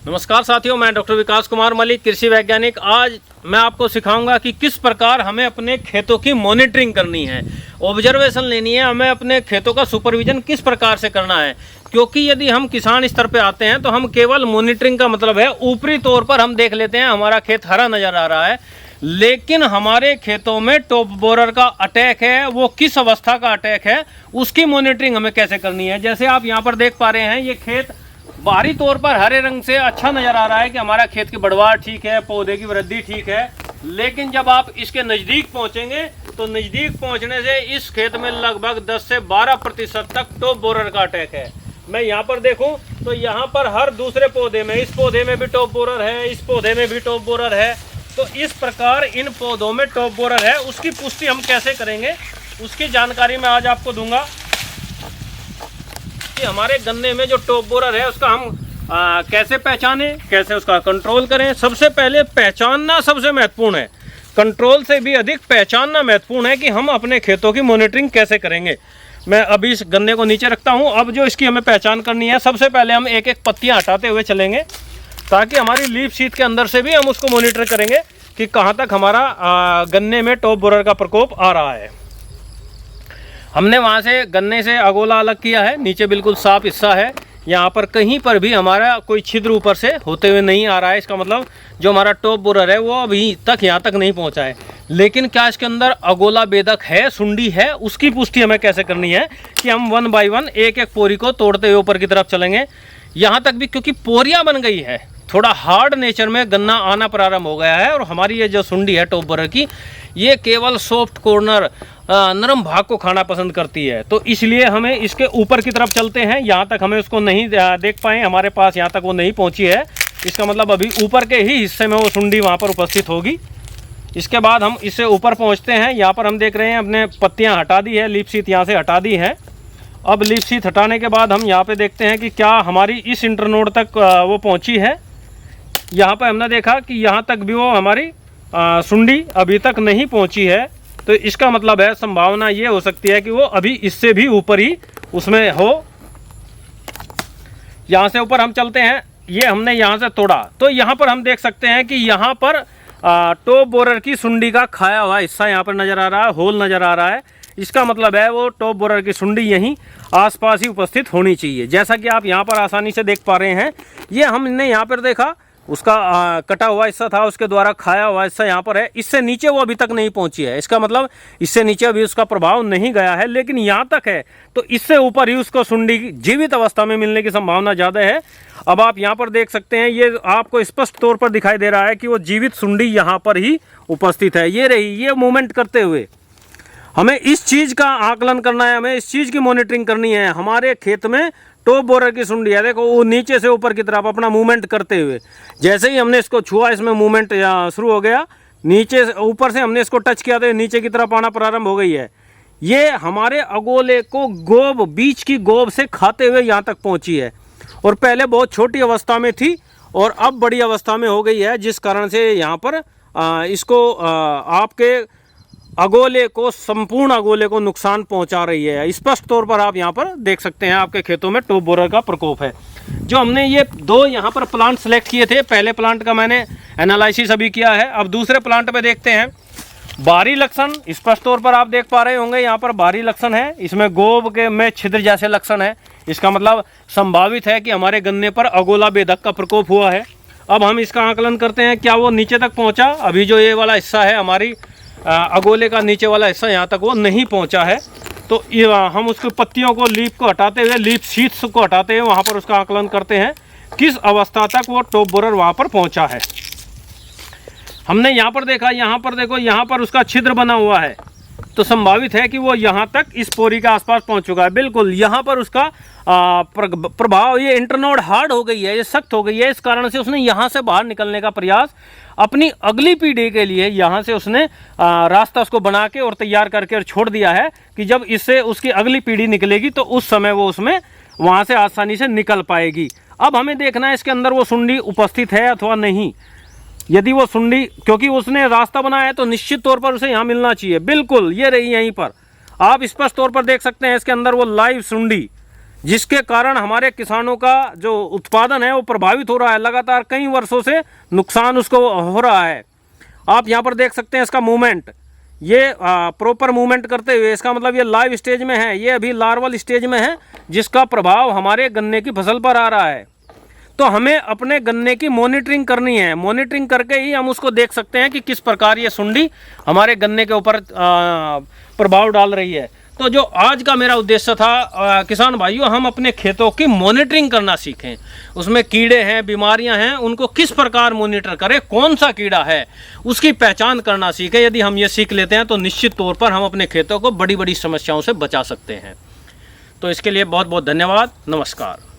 नमस्कार साथियों, मैं डॉक्टर विकास कुमार मलिक, कृषि वैज्ञानिक। आज मैं आपको सिखाऊंगा कि किस प्रकार हमें अपने खेतों की मॉनिटरिंग करनी है, ऑब्जर्वेशन लेनी है, हमें अपने खेतों का सुपरविजन किस प्रकार से करना है। क्योंकि यदि हम किसान स्तर पे आते हैं तो हम केवल मॉनिटरिंग का मतलब है ऊपरी तौर पर हम देख लेते हैं हमारा खेत हरा नज़र आ रहा है, लेकिन हमारे खेतों में टॉप बोरर का अटैक है, वो किस अवस्था का अटैक है, उसकी मॉनिटरिंग हमें कैसे करनी है। जैसे आप यहाँ पर देख पा रहे हैं, ये खेत बाहरी तौर पर हरे रंग से अच्छा नजर आ रहा है कि हमारा खेत की बढ़वार ठीक है, पौधे की वृद्धि ठीक है, लेकिन जब आप इसके नज़दीक पहुंचेंगे तो नज़दीक पहुंचने से इस खेत में लगभग 10 से 12% तक टॉप बोरर का अटैक है। मैं यहाँ पर देखूं तो यहाँ पर हर दूसरे पौधे में, इस पौधे में भी टॉप बोरर है, इस पौधे में भी टॉप बोरर है। तो इस प्रकार इन पौधों में टॉप बोरर है, उसकी पुष्टि हम कैसे करेंगे उसकी जानकारी मैं आज आपको दूंगा कि हमारे गन्ने में जो टॉप बोरर है उसका हम कैसे पहचानें, कैसे उसका कंट्रोल करें। सबसे पहले पहचानना सबसे महत्वपूर्ण है, कंट्रोल से भी अधिक पहचानना महत्वपूर्ण है कि हम अपने खेतों की मॉनिटरिंग कैसे करेंगे। मैं अभी इस गन्ने को नीचे रखता हूं। अब जो इसकी हमें पहचान करनी है, सबसे पहले हम एक एक पत्तियां हटाते हुए चलेंगे ताकि हमारी लीफ शीट के अंदर से भी हम उसको मॉनिटर करेंगे कि कहाँ तक हमारा गन्ने में टॉप बोरर का प्रकोप आ रहा है। हमने वहाँ से गन्ने से अगोला अलग किया है, नीचे बिल्कुल साफ हिस्सा है, यहाँ पर कहीं पर भी हमारा कोई छिद्र ऊपर से होते हुए नहीं आ रहा है। इसका मतलब जो हमारा टॉप बोरर है वो अभी तक यहाँ तक नहीं पहुँचा है। लेकिन क्या इसके अंदर अगोला बेधक है, सुंडी है, उसकी पुष्टि हमें कैसे करनी है कि हम 1 बाय 1 एक एक पोरी को तोड़ते हुए ऊपर की तरफ चलेंगे। यहाँ तक भी क्योंकि पोरियाँ बन गई है, थोड़ा हार्ड नेचर में गन्ना आना प्रारंभ हो गया है और हमारी ये जो सुंडी है टॉप बोरर की, ये केवल सॉफ्ट कॉर्नर नरम भाग को खाना पसंद करती है। तो इसलिए हमें इसके ऊपर की तरफ चलते हैं। यहाँ तक हमें उसको नहीं देख पाए, हमारे पास यहाँ तक वो नहीं पहुँची है। इसका मतलब अभी ऊपर के ही हिस्से में वो सुंडी वहाँ पर उपस्थित होगी। इसके बाद हम इससे ऊपर पहुँचते हैं। यहाँ पर हम देख रहे हैं अपने पत्तियाँ हटा दी है, लीफ शीट यहाँ से हटा दी है। अब लीफ शीट हटाने के बाद हम यहाँ पर देखते हैं कि क्या हमारी इस इंटरनोड तक वो पहुँची है। यहाँ पर हमने देखा कि यहाँ तक भी वो हमारी सुंडी अभी तक नहीं पहुँची है। तो इसका मतलब है संभावना ये हो सकती है कि वो अभी इससे भी ऊपर ही उसमें हो। यहाँ से ऊपर हम चलते हैं, ये हमने यहाँ से तोड़ा तो यहाँ पर हम देख सकते हैं कि यहाँ पर टॉप बोरर की सुंडी का खाया हुआ हिस्सा यहाँ पर नज़र आ रहा है, होल नज़र आ रहा है। इसका मतलब है वो टॉप बोरर की सुंडी यहीं आसपास ही उपस्थित होनी चाहिए। जैसा कि आप यहाँ पर आसानी से देख पा रहे हैं, ये हमने यहाँ पर देखा उसका कटा हुआ हिस्सा था, उसके द्वारा खाया हुआ हिस्सा यहाँ पर है। इससे नीचे वो अभी तक नहीं पहुँची है, इसका मतलब इससे नीचे अभी उसका प्रभाव नहीं गया है, लेकिन यहाँ तक है। तो इससे ऊपर ही उसको सुंडी जीवित अवस्था में मिलने की संभावना ज़्यादा है। अब आप यहाँ पर देख सकते हैं, ये आपको स्पष्ट तौर पर दिखाई दे रहा है कि वो जीवित सुंडी यहाँ पर ही उपस्थित है। ये रही, ये मूवमेंट करते हुए हमें इस चीज़ का आकलन करना है, हमें इस चीज़ की मॉनिटरिंग करनी है। हमारे खेत में टॉप बोरर की सुंडी है, देखो वो नीचे से ऊपर की तरफ अपना मूवमेंट करते हुए, जैसे ही हमने इसको छुआ इसमें मूवमेंट शुरू हो गया। नीचे से ऊपर से हमने इसको टच किया तो नीचे की तरफ आना प्रारंभ हो गई है। ये हमारे अगोले को गोब, बीच की गोब से खाते हुए यहाँ तक पहुँची है और पहले बहुत छोटी अवस्था में थी और अब बड़ी अवस्था में हो गई है, जिस कारण से यहाँ पर इसको आपके अगोले को, संपूर्ण अगोले को नुकसान पहुंचा रही है। स्पष्ट तौर पर आप यहाँ पर देख सकते हैं आपके खेतों में टॉप बोरर का प्रकोप है। जो हमने ये 2 यहाँ पर प्लांट सेलेक्ट किए थे, पहले प्लांट का मैंने एनालिसिस अभी किया है, अब दूसरे प्लांट पे देखते हैं। बाहरी लक्षण स्पष्ट तौर पर आप देख पा रहे होंगे, यहाँ पर बाहरी लक्षण है, इसमें गोब के में छिद्र जैसे लक्षण है। इसका मतलब संभावित है कि हमारे गन्ने पर अगोला बेधक का प्रकोप हुआ है। अब हम इसका आकलन करते हैं, क्या वो नीचे तक पहुँचा। अभी जो ये वाला हिस्सा है हमारी अगोले का नीचे वाला हिस्सा, यहाँ तक वो नहीं पहुँचा है। तो हम उसकी पत्तियों को, लीफ को हटाते हुए, लीफ शीट्स को हटाते हुए वहाँ पर उसका आकलन करते हैं किस अवस्था तक वो टॉप बोरर वहाँ पर पहुँचा है। हमने यहाँ पर देखा, यहाँ पर देखो, यहाँ पर उसका छिद्र बना हुआ है, तो संभावित है कि वो यहाँ तक इस पोरी के आसपास पहुँच चुका है। बिल्कुल यहाँ पर उसका प्रभाव, ये इंटरनोड हार्ड हो गई है, ये सख्त हो गई है। इस कारण से उसने यहाँ से बाहर निकलने का प्रयास अपनी अगली पीढ़ी के लिए यहाँ से उसने रास्ता उसको बना के और तैयार करके और छोड़ दिया है कि जब इससे उसकी अगली पीढ़ी निकलेगी तो उस समय वो उसमें वहाँ से आसानी से निकल पाएगी। अब हमें देखना है इसके अंदर वो सुंडी उपस्थित है अथवा नहीं। यदि वो सुंडी, क्योंकि उसने रास्ता बनाया है तो निश्चित तौर पर उसे यहाँ मिलना चाहिए। बिल्कुल ये रही, यहीं पर आप स्पष्ट तौर पर देख सकते हैं इसके अंदर वो लाइव सुंडी जिसके कारण हमारे किसानों का जो उत्पादन है वो प्रभावित हो रहा है। लगातार कई वर्षों से नुकसान उसको हो रहा है। आप यहाँ पर देख सकते हैं इसका मूवमेंट, ये प्रॉपर मूवमेंट करते हुए, इसका मतलब ये लाइव स्टेज में है, ये अभी लार्वल स्टेज में है, जिसका प्रभाव हमारे गन्ने की फसल पर आ रहा है। तो हमें अपने गन्ने की मॉनिटरिंग करनी है। मॉनिटरिंग करके ही हम उसको देख सकते हैं कि किस प्रकार ये सुंडी हमारे गन्ने के ऊपर प्रभाव डाल रही है। तो जो आज का मेरा उद्देश्य था किसान भाइयों, हम अपने खेतों की मॉनिटरिंग करना सीखें। उसमें कीड़े हैं, बीमारियां हैं, उनको किस प्रकार मॉनिटर करें, कौन सा कीड़ा है उसकी पहचान करना सीखें। यदि हम ये सीख लेते हैं तो निश्चित तौर पर हम अपने खेतों को बड़ी बड़ी समस्याओं से बचा सकते हैं। तो इसके लिए बहुत बहुत धन्यवाद। नमस्कार।